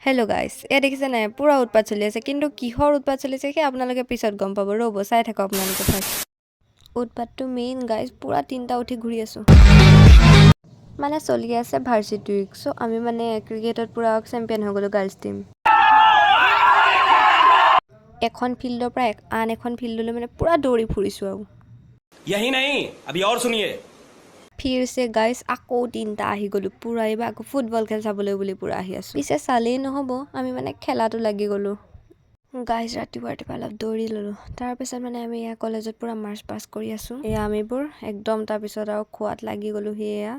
Hello' গাইছ, এয়া দেখিছে নাই পুৰা উৎপাত চলি আছে, কিন্তু কিহৰ উৎপাত চলিছে সেই আপোনালোকে পিছত গম পাব। ৰ'ব চাই থাকক আপোনালোকে ফাৰ্ষ্ট। উৎপাতটো মেইন গাইজ, পুৰা 3টা উঠি ঘূৰি আছোঁ। মানে চলি আছে ভাৰ্চিটি উইক, চ' আমি মানে ক্ৰিকেটত পুৰা চেম্পিয়ন হৈ গ'লোঁ গাৰ্লছ টিম। এখন ফিল্ডৰ পৰা আন এখন ফিল্ডলৈ মানে পুৰা দৌৰি ফুৰিছোঁ আৰু यही नहीं अभी और सुनिए ফিৰছে গাইজ আকৌ 3টা আহি গ'লোঁ পুৰা। এইবাৰ আকৌ ফুটবল খেল চাবলৈ বুলি পুৰা আহি আছোঁ। পিছে চালেই নহ'ব, আমি মানে খেলাটো লাগি গ'লোঁ গাইজ। ৰাতিপুৱা অলপ দৌৰি ল'লোঁ, তাৰপিছত মানে আমি এয়া কলেজত পুৰা মাৰ্চ পাছ কৰি আছোঁ। এয়া আমিবোৰ একদম তাৰপিছত আৰু খোৱাত লাগি গ'লোঁ। সেয়া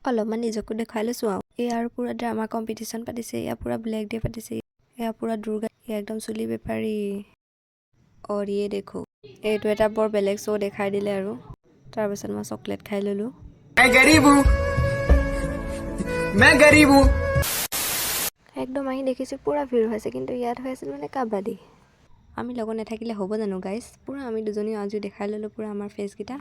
অলপমান নিজকো দেখুৱাই লৈছোঁ আৰু এয়া আৰু পুৰা ড্ৰামা কম্পিটিশ্যন পাতিছে, এয়া পুৰা ব্লেক ডে পাতিছে, এয়া পুৰা দুৰ্গা, এয়া একদম চুলি বেপাৰী। और ये देखो, এইটো এটা বৰ বেলেগ শ্ব' দেখাই দিলে আৰু তাৰপিছত মই চকলেট খাই ল'লোঁ। একদম আহি দেখিছোঁ পুৰা ভিৰ হৈছে, কিন্তু ইয়াত হৈ আছিল মানে কাবাডী। আমি লগত নাথাকিলে হ'ব জানো গাইজ? পুৰা আমি দুজনী আজি দেখাই ল'লোঁ পুৰা আমাৰ ফেচকেইটা।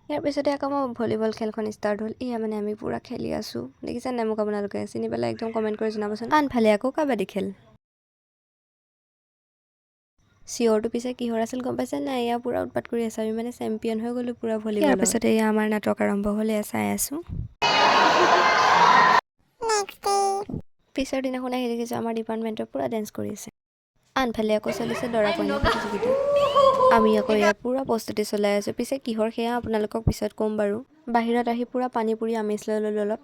ইয়াৰ পিছতে আকৌ মই ভলীবল খেলখন ষ্টাৰ্ট হ'ল। এয়া মানে আমি পুৰা খেলি আছোঁ, দেখিছে নাই মোক আপোনালোকে? চিনি পেলাই একদম কমেণ্ট কৰি জনাবচোন। আনফালে আকৌ কাবাডী খেল। চিঞৰটো পিছে কিহৰ আছিল গম পাইছে নাই? এয়া পুৰা উৎপাত কৰি আছে, আমি মানে চেম্পিয়ন হৈ গ'লোঁ পুৰা ভলীবল। ইয়াৰ পিছতে এয়া আমাৰ নাটক আৰম্ভ হ'লে চাই আছোঁ। পিছৰ দিনাখন আহি দেখিছোঁ আমাৰ ডিপাৰ্টমেণ্টৰ পুৰা ডেন্স কৰি আছে। আনফালে আকৌ চলিছে দৰা কইনা প্ৰতিযোগিতা। আমি আকৌ এয়া পুৰা প্ৰস্তুতি চলাই আছোঁ। পিছে কিহৰ সেয়া আপোনালোকক পিছত ক'ম বাৰু। বাহিৰত আহি পুৰা পানী পুৰি আমেজ লৈ ল'লোঁ অলপ।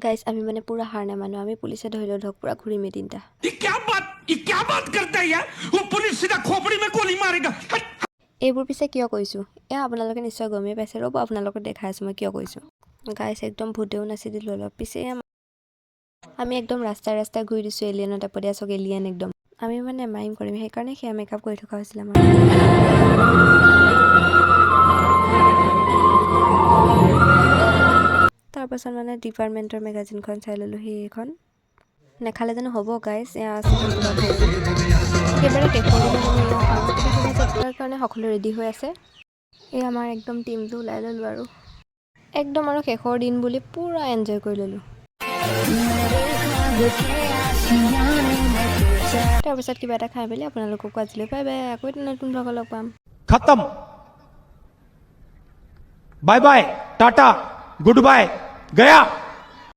গাইজ আমি মানে পুৰা হাৰ নামানো, আমি পুলিচে ধৰিলেও ধৰক পুৰা ঘূৰিমেই 3টা। এইবোৰ পিছে কিয় কৈছোঁ এয়া আপোনালোকে নিশ্চয় গমেই পাইছে। ৰ'ব আপোনালোকক দেখাই আছোঁ মই কিয় কৈছোঁ। গাইজ একদম ভূতেও নাচি দিলোঁ অলপ। পিছে আমি একদম ৰাস্তাই ঘূৰি দিছোঁ এলিয়েনৰ টাইপত। দিয়া চক এলিয়েন একদম। আমি মানে মাইম কৰিম, সেইকাৰণে সেয়া মেকআপ কৰি থকা হৈছিলে আমাৰ। তাৰপাছত মানে ডিপাৰ্টমেণ্টৰ মেগাজিনখন চাই ল'লোঁ, সেইখন নেখালে জানো হ'ব গাইজ। এয়া একেবাৰে শেষৰ দিনা মানে এয়া সাংস্কৃতিক শোভাযাত্ৰাৰ কাৰণে সকলো ৰেডি হৈ আছে। এই আমাৰ একদম টিমটো ওলাই ল'লোঁ আৰু একদম আৰু শেষৰ দিন বুলি পুৰা এনজয় কৰি ল'লোঁ। তাৰপিছত কিবা এটা খাই মেলি আপোনালোককো আজিলৈ বাই বাই। আকৌ এটা নতুন ব্লগত লগ পাম। खत्म bye bye tata good bye गया।